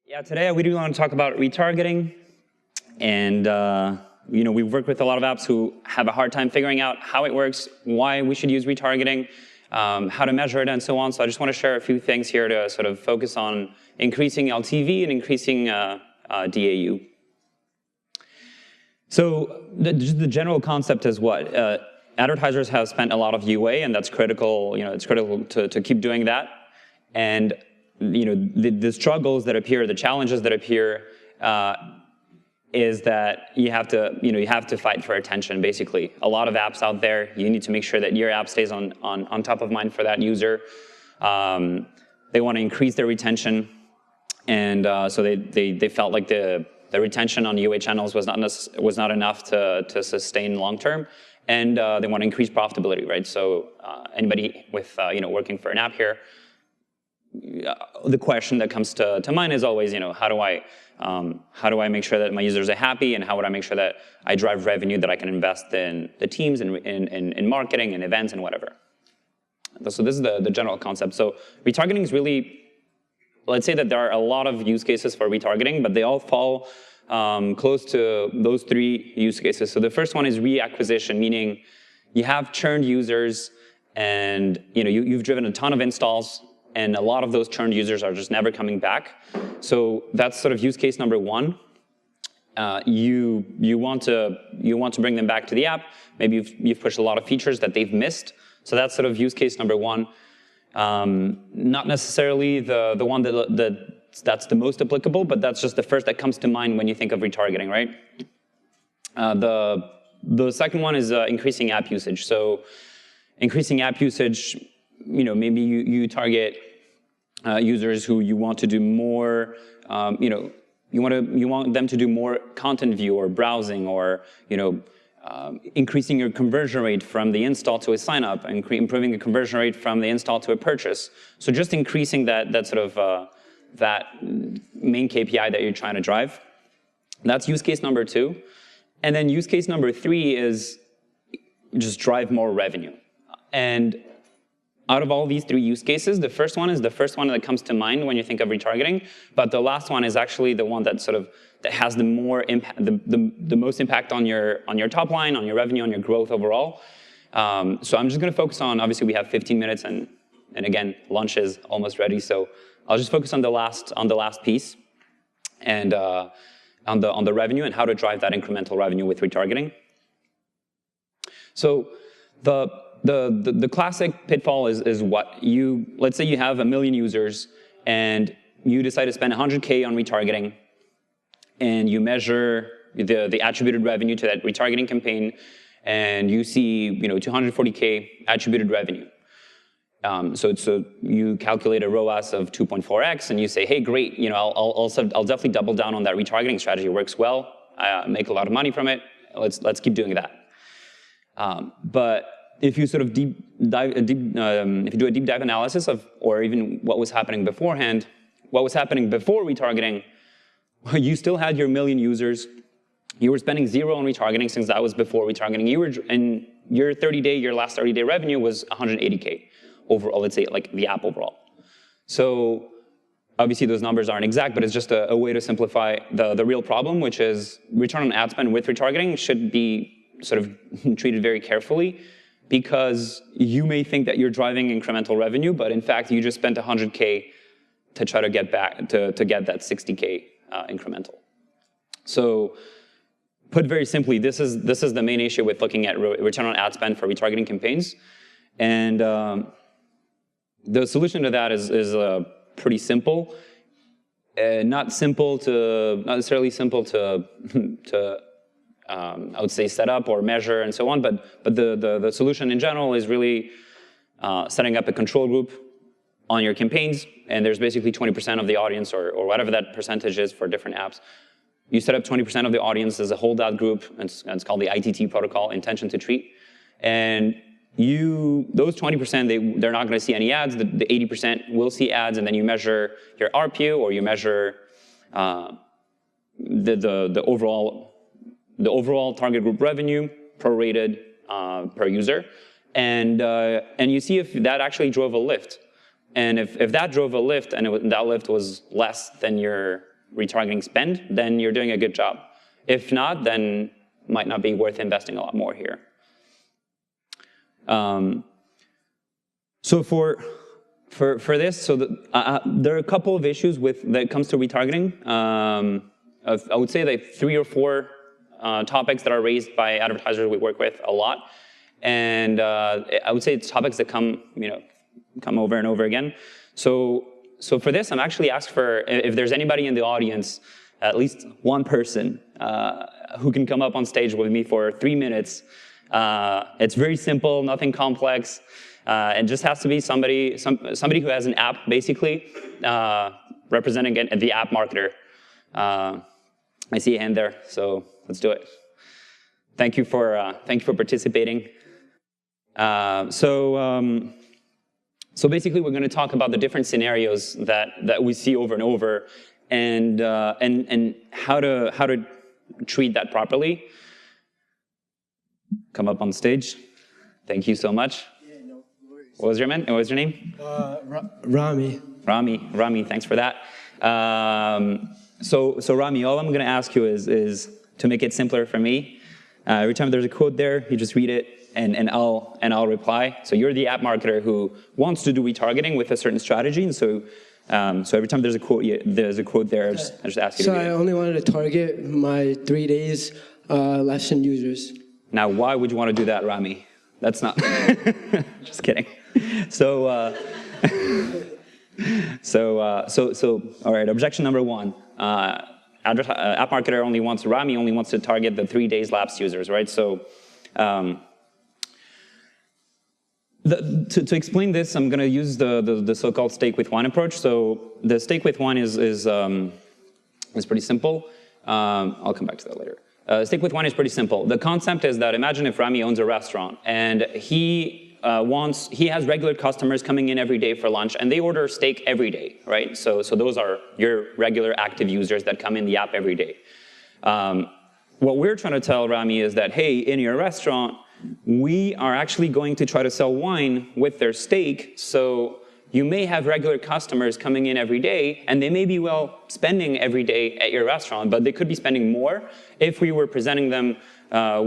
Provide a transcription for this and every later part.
Yeah, today we do want to talk about retargeting, and we've worked with a lot of apps who have a hard time figuring out how it works, why we should use retargeting, how to measure it, and so on. So I just want to share a few things here to sort of focus on increasing LTV and increasing DAU. So just the general concept is what? Advertisers have spent a lot of UA, and that's critical. It's critical to keep doing that. And the struggles that appear, the challenges that appear, is that you have to fight for attention. Basically, a lot of apps out there. You need to make sure that your app stays on top of mind for that user. They want to increase their retention, and so they felt like the retention on UA channels was not enough to sustain long term, and they want to increase profitability, right? So anybody with working for an app here, the question that comes to mind is always, how do I make sure that my users are happy, and how would I make sure that I drive revenue that I can invest in the teams and in marketing and events and whatever. So this is the general concept. So retargeting is really, let's say that there are a lot of use cases for retargeting, but they all fall close to those three use cases. So the first one is reacquisition, meaning you have churned users, and you've driven a ton of installs, and a lot of those churned users are just never coming back. So that's sort of use case number one. You want to bring them back to the app. Maybe you've pushed a lot of features that they've missed. So that's sort of use case number one. Not necessarily the one that's the most applicable, but that's just the first that comes to mind when you think of retargeting, right? The second one is increasing app usage. So increasing app usage, maybe you target users who you want to do more, you want them to do more content view or browsing, or increasing your conversion rate from the install to a sign up, and improving the conversion rate from the install to a purchase. So just increasing that sort of that main KPI that you're trying to drive. That's use case number two. And then use case number three is just drive more revenue. And out of all these three use cases, the first one is the first one that comes to mind when you think of retargeting, but the last one is actually the one that has the more impact, the most impact on your top line, on your revenue, on your growth overall. So I'm just going to focus on, obviously we have 15 minutes, and again, lunch is almost ready, so I'll just focus on the last piece, and on the revenue and how to drive that incremental revenue with retargeting. So the classic pitfall is what? Let's say you have 1 million users, and you decide to spend 100K on retargeting, and you measure the attributed revenue to that retargeting campaign, and you see 240K attributed revenue. So you calculate a ROAS of 2.4x, and you say, hey, great, I'll definitely double down on that retargeting strategy. It works well. I make a lot of money from it. Let's keep doing that. But if you sort of if you do a deep dive analysis of, or even what was happening beforehand, what was happening before retargeting, you still had your 1 million users. You were spending zero on retargeting, since that was before retargeting. And your last 30-day revenue was 180K overall. Let's say like the app overall. So obviously those numbers aren't exact, but it's just a way to simplify the real problem, which is return on ad spend with retargeting should be sort of treated very carefully, because you may think that you're driving incremental revenue, but in fact you just spent 100K to try to get back to get that 60K incremental. So put very simply, this is the main issue with looking at return on ad spend for retargeting campaigns, and the solution to that is pretty simple. Not necessarily simple to I would say set up or measure and so on, but the solution in general is really setting up a control group on your campaigns, and there's basically 20% of the audience, or whatever that percentage is for different apps. You set up 20% of the audience as a holdout group, and it's called the ITT protocol, intention to treat, and those 20%, they're not going to see any ads. The 80% will see ads, and then you measure your RPU, or you measure the overall target group revenue prorated per user, and you see if that actually drove a lift. And if that drove a lift, and that lift was less than your retargeting spend, then you're doing a good job. If not, then might not be worth investing a lot more here. So for this, there are a couple of issues that it comes to retargeting. I would say like 3 or 4 topics that are raised by advertisers we work with a lot, and I would say it's topics that come over and over again. So for this, I'm actually asked for if there's anybody in the audience, at least one person, who can come up on stage with me for 3 minutes. It's very simple, nothing complex. It just has to be somebody who has an app, basically, representing the app marketer. I see a hand there, so let's do it. Thank you for participating. So basically, we're going to talk about the different scenarios that we see over and over, and how to treat that properly. Come up on stage. Thank you so much. Yeah, no worries. What was your name? Rami. Rami, thanks for that. So Rami, all I'm going to ask you is to make it simpler for me. Every time there's a quote there, you just read it, and I'll reply. So you're the app marketer who wants to do retargeting with a certain strategy, and so every time there's a quote there, I just ask you. So I only wanted to target my 3 days less than users. Now, why would you want to do that, Rami? That's not. Just kidding. So all right. Objection number 1. App marketer Rami only wants to target the 3 days lapsed users, right? So to explain this, I'm going to use the so-called steak with wine approach. So the steak with wine is pretty simple. I'll come back to that later. Steak with wine is pretty simple. The concept is that imagine if Rami owns a restaurant and he has regular customers coming in every day for lunch, and they order steak every day, right? So those are your regular active users that come in the app every day. What we're trying to tell Rami is that, hey, in your restaurant, we are actually going to try to sell wine with their steak, so you may have regular customers coming in every day, and they may be spending every day at your restaurant, but they could be spending more if we were presenting them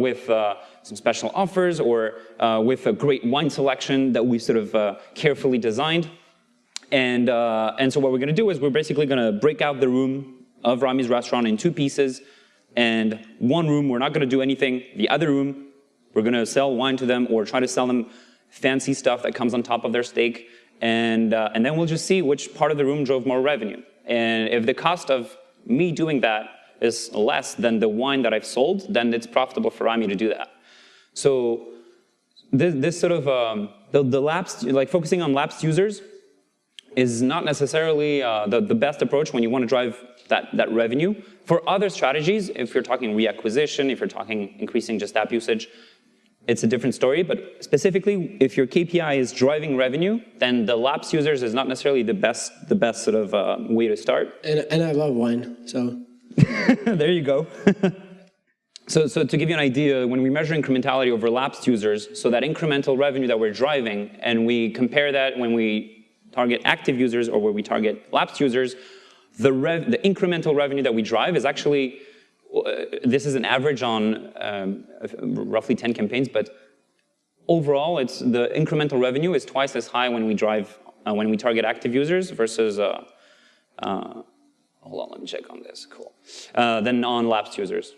with some special offers or with a great wine selection that we sort of carefully designed. And so what we're going to do is we're basically going to break out the room of Rami's restaurant in 2 pieces, and one room we're not going to do anything. The other room we're going to sell wine to them or try to sell them fancy stuff that comes on top of their steak. And then we'll just see which part of the room drove more revenue. And if the cost of me doing that is less than the wine that I've sold, then it's profitable for Rami to do that. So this sort of, the lapsed, like focusing on lapsed users is not necessarily the best approach when you want to drive that revenue. For other strategies, if you're talking reacquisition, if you're talking increasing just app usage, it's a different story, but specifically, if your KPI is driving revenue, then the lapsed users is not necessarily the best sort of way to start. And I love wine, so. There you go. So to give you an idea, when we measure incrementality over lapsed users, so that incremental revenue that we're driving, and we compare that when we target active users or where we target lapsed users, the incremental revenue that we drive is actually, this is an average on roughly 10 campaigns, but overall, the incremental revenue is twice as high when we target active users versus, hold on, let me check on this, cool, than on lapsed users.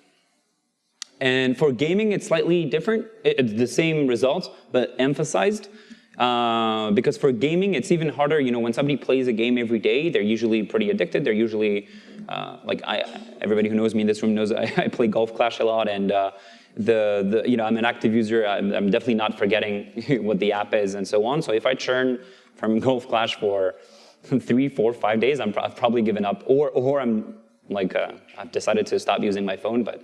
And for gaming, it's slightly different. It's the same results, but emphasized. Because for gaming, it's even harder. You know, when somebody plays a game every day, they're usually pretty addicted. They're usually, everybody who knows me in this room knows I play Golf Clash a lot, and I'm an active user. I'm definitely not forgetting what the app is and so on. So if I churn from Golf Clash for 3, 4, 5 days, I've probably given up, or I'm like I've decided to stop using my phone. But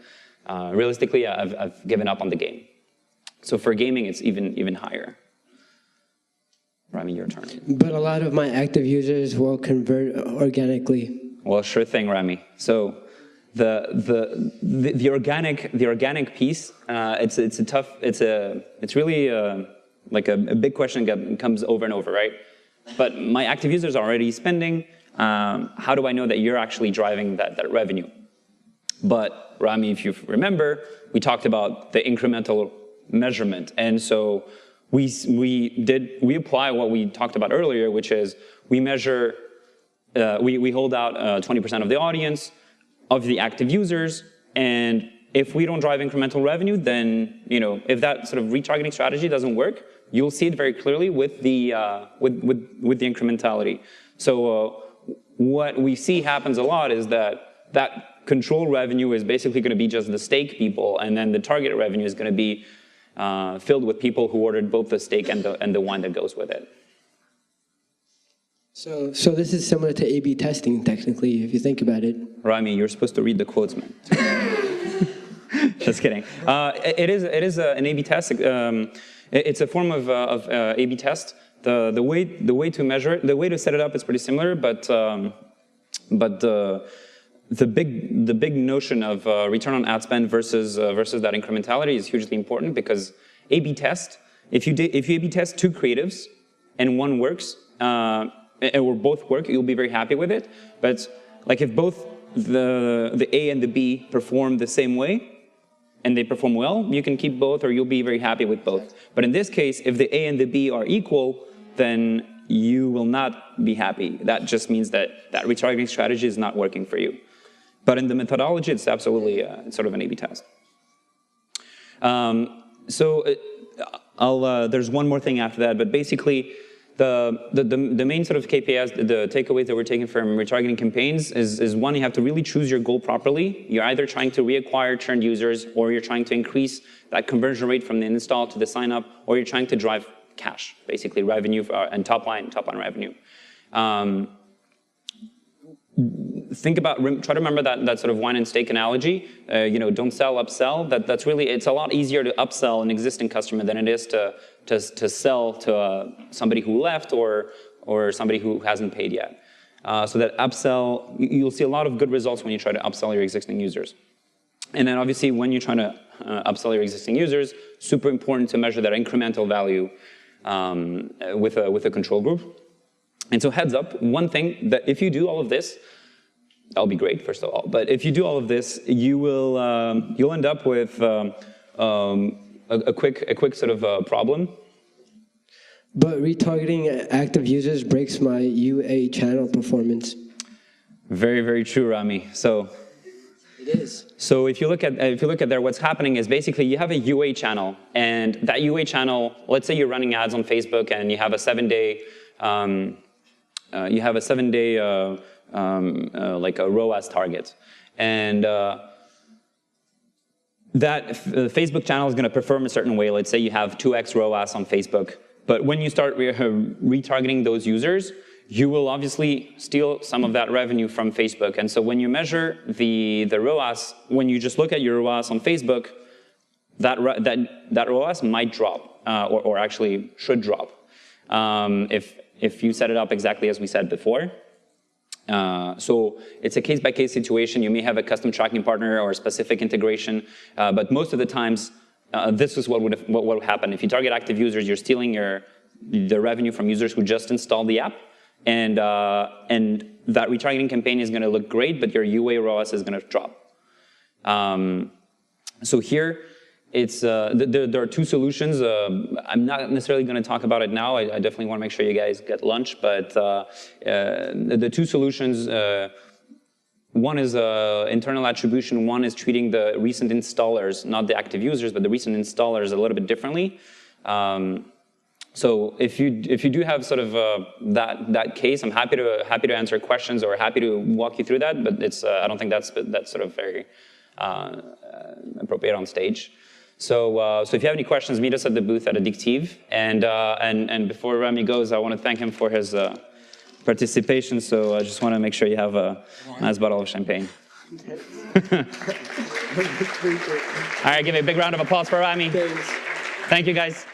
realistically, I've given up on the game. So for gaming, it's even higher. Rami, your turn. But a lot of my active users will convert organically. Well, sure thing, Rami. So the organic piece, it's really like a big question that comes over and over, right? But my active users are already spending. how do I know that you're actually driving that revenue? But Rami, if you remember, we talked about the incremental measurement. And so we apply what we talked about earlier, which is we measure, we hold out 20% of the audience, of the active users, and if we don't drive incremental revenue, then if that sort of retargeting strategy doesn't work, you'll see it very clearly with the incrementality. So what we see happens a lot is that control revenue is basically going to be just the steak people, and then the target revenue is going to be filled with people who ordered both the steak and the wine that goes with it. So this is similar to A/B testing, technically, if you think about it. Rami, you're supposed to read the quotes, man. Just kidding. It is an A/B test. It's a form of A/B test. The way to measure it, the way to set it up is pretty similar, but the big notion of return on ad spend versus that incrementality is hugely important, because A/B test, if you A/B test two creatives and one works, or both work, you'll be very happy with it. But like if both the A and the B perform the same way and they perform well, you can keep both, or you'll be very happy with both. But in this case, if the A and the B are equal, then you will not be happy. That just means that retargeting strategy is not working for you. But in the methodology, it's absolutely sort of an A/B test. There's one more thing after that, but basically, the main sort of KPIs, the takeaways that we're taking from retargeting campaigns is one, you have to really choose your goal properly. You're either trying to reacquire churned users, or you're trying to increase that conversion rate from the install to the sign up, or you're trying to drive cash, basically revenue and top line revenue. Try to remember that sort of wine and steak analogy. Don't sell, upsell. That's really, it's a lot easier to upsell an existing customer than it is to sell to somebody who left or somebody who hasn't paid yet. So that upsell, you'll see a lot of good results when you try to upsell your existing users. And then obviously when you're trying to upsell your existing users, super important to measure that incremental value with a control group. And so heads up, one thing that if you do all of this, that'll be great, first of all. But if you do all of this, you'll end up with a quick sort of problem. But retargeting active users breaks my UA channel performance. Very, very true, Rami. So it is. So if you look at there, what's happening is basically you have a UA channel, and that UA channel, let's say you're running ads on Facebook, and you have a 7-day like a ROAS target, and that Facebook channel is going to perform a certain way. Let's say you have 2x ROAS on Facebook, but when you start retargeting those users, you will obviously steal some of that revenue from Facebook. And so when you measure the ROAS, when you just look at your ROAS on Facebook, that ROAS might drop, or actually should drop, if you set it up exactly as we said before. So it's a case-by-case situation. You may have a custom tracking partner or a specific integration, but most of the times, this is what would happen. If you target active users, you're stealing the revenue from users who just installed the app, and that retargeting campaign is going to look great, but your UA ROAS is going to drop. So here, there are two solutions. I'm not necessarily going to talk about it now. I definitely want to make sure you guys get lunch. But the two solutions, one is internal attribution. One is treating the recent installers, not the active users, but the recent installers a little bit differently. So if you do have sort of that case, I'm happy to answer questions or happy to walk you through that. But I don't think that's sort of very appropriate on stage. So if you have any questions, meet us at the booth at Addictive. And before Rami goes, I want to thank him for his participation. So I just want to make sure you have a nice bottle of champagne. All right, give a big round of applause for Rami. Thanks. Thank you, guys.